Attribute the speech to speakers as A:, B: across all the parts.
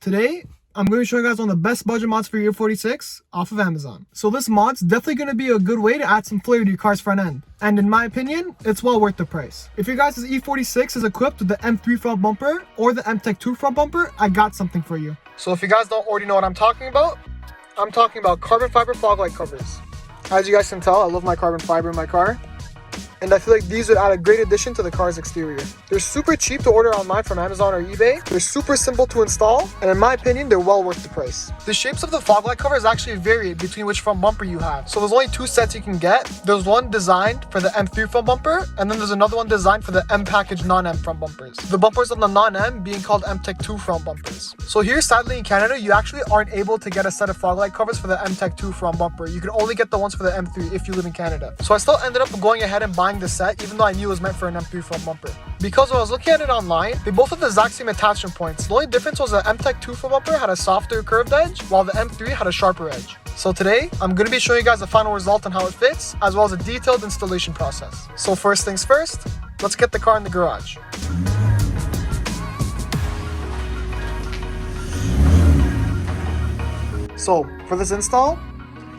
A: Today, I'm going to show you guys one of the best budget mods for your E46 off of Amazon. So this mod's definitely going to be a good way to add some flair to your car's front end. And in my opinion, it's well worth the price. If your guys' E46 is equipped with the M3 front bumper or the M-Tech 2 front bumper, I got something for you. So if you guys don't already know what I'm talking about carbon fiber fog light covers. As you guys can tell, I love my carbon fiber in my car. And I feel like these would add a great addition to the car's exterior. They're super cheap to order online from Amazon or eBay. They're super simple to install, and in my opinion, they're well worth the price. The shapes of the fog light covers actually vary between which front bumper you have. So there's only two sets you can get. There's one designed for the M3 front bumper, and then there's another one designed for the M package non-M front bumpers. The bumpers on the non-M being called M-Tech 2 front bumpers. So here, sadly in Canada, you actually aren't able to get a set of fog light covers for the M-Tech 2 front bumper. You can only get the ones for the M3 if you live in Canada. So I still ended up going ahead and buying the set, even though I knew it was meant for an M3 front bumper. Because when I was looking at it online, they both have the exact same attachment points. The only difference was the M-Tech 2 front bumper had a softer curved edge, while the M3 had a sharper edge. So today, I'm going to be showing you guys the final result and how it fits, as well as a detailed installation process. So first things first, let's get the car in the garage. So for this install,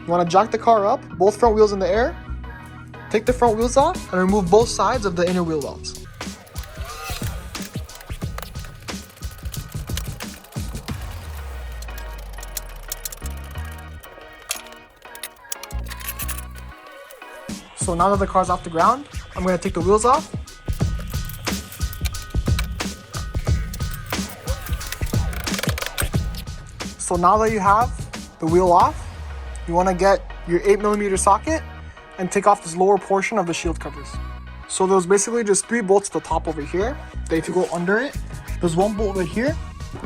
A: you want to jack the car up, both front wheels in the air, take the front wheels off, and remove both sides of the inner wheel wells. So now that the car's off the ground, I'm going to take the wheels off. So now that you have the wheel off, you want to get your 8mm socket and take off this lower portion of the shield covers. So there's basically just 3 bolts at the top over here. That if you go under it, there's one bolt right here,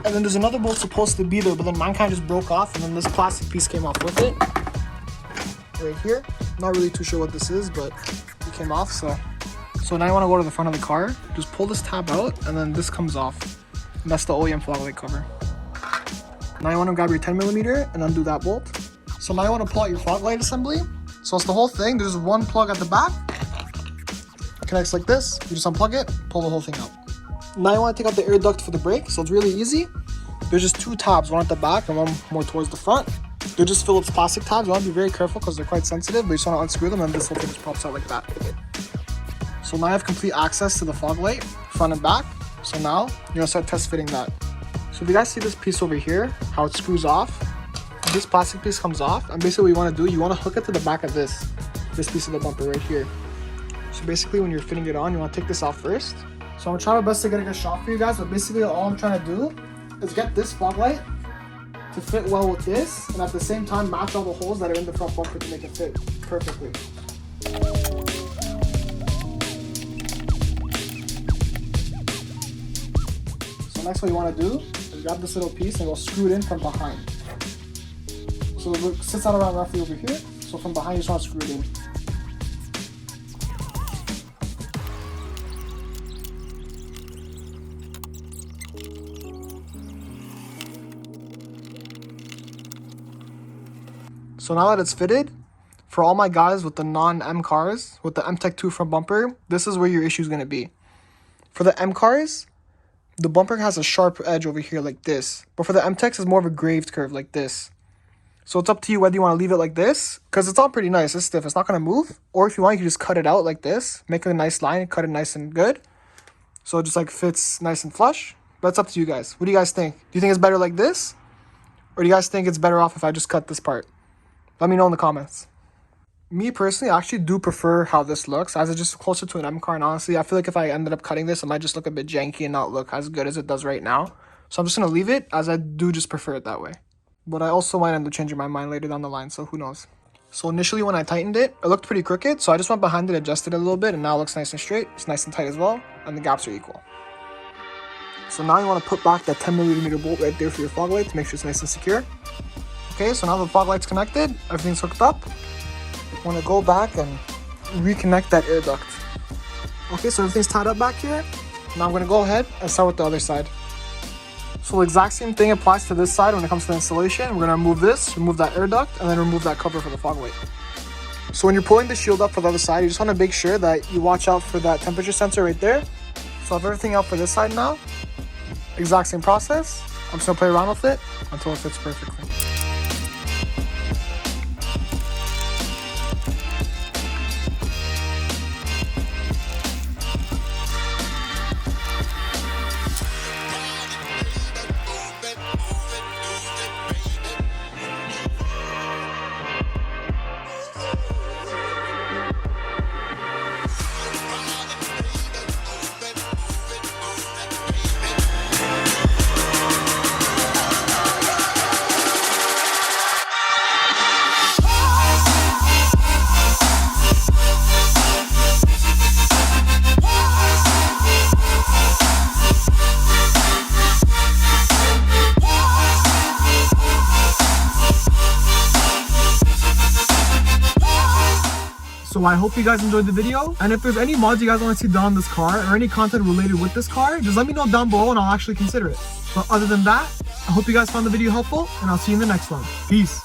A: and then there's another bolt supposed to be there, but then mine kind of just broke off, and then this plastic piece came off with it. Right here. Not really too sure what this is, but it came off, so now you want to go to the front of the car, just pull this tab out, and then this comes off. And that's the OEM fog light cover. Now you want to grab your 10mm and undo that bolt. So now you want to pull out your fog light assembly. So it's the whole thing. There's one plug at the back. It connects like this. You just unplug it, pull the whole thing out. Now you want to take out the air duct for the brake. So it's really easy. There's just 2 tabs, one at the back and one more towards the front. They're just Phillips plastic tabs. You want to be very careful because they're quite sensitive, but you just want to unscrew them and this whole thing just pops out like that. So now you have complete access to the fog light, front and back. So now you're going to start test fitting that. So if you guys see this piece over here, how it screws off, this plastic piece comes off, and basically what you want to do, you want to hook it to the back of this piece of the bumper right here. So basically when you're fitting it on, you want to take this off first. So I'm trying my best to get a good shot for you guys, but basically all I'm trying to do is get this fog light to fit well with this, and at the same time match all the holes that are in the front bumper to make it fit perfectly. So next what you want to do is grab this little piece and go screw it in from behind. So it sits out around roughly over here. So from behind, you just want to screw it in. So now that it's fitted, for all my guys with the non-M cars, with the M-Tech 2 front bumper, this is where your issue is going to be. For the M cars, the bumper has a sharp edge over here like this. But for the M-Techs, it's more of a graved curve like this. So it's up to you whether you want to leave it like this, because it's all pretty nice, it's stiff, it's not going to move. Or if you want, you can just cut it out like this, make a nice line, cut it nice and good. So it just like fits nice and flush. But it's up to you guys. What do you guys think? Do you think it's better like this? Or do you guys think it's better off if I just cut this part? Let me know in the comments. Me personally, I actually do prefer how this looks, as it's just closer to an M car. And honestly, I feel like if I ended up cutting this, it might just look a bit janky and not look as good as it does right now. So I'm just going to leave it, as I do just prefer it that way. But I also might end up changing my mind later down the line, so who knows. So initially when I tightened it, it looked pretty crooked, so I just went behind it, adjusted it a little bit, and now it looks nice and straight. It's nice and tight as well, and the gaps are equal. So now you want to put back that 10mm bolt right there for your fog light to make sure it's nice and secure. Okay, so now the fog light's connected, everything's hooked up. You want to go back and reconnect that air duct. Okay, so everything's tied up back here. Now I'm going to go ahead and start with the other side. So the exact same thing applies to this side when it comes to the installation. We're going to remove this, remove that air duct, and then remove that cover for the fog light. So when you're pulling the shield up for the other side, you just want to make sure that you watch out for that temperature sensor right there. So I have everything out for this side now. Exact same process. I'm just gonna play around with it until it fits perfectly. So I hope you guys enjoyed the video, and if there's any mods you guys want to see done on this car or any content related with this car, just let me know down below and I'll actually consider it. But other than that, I hope you guys found the video helpful, and I'll see you in the next one. Peace.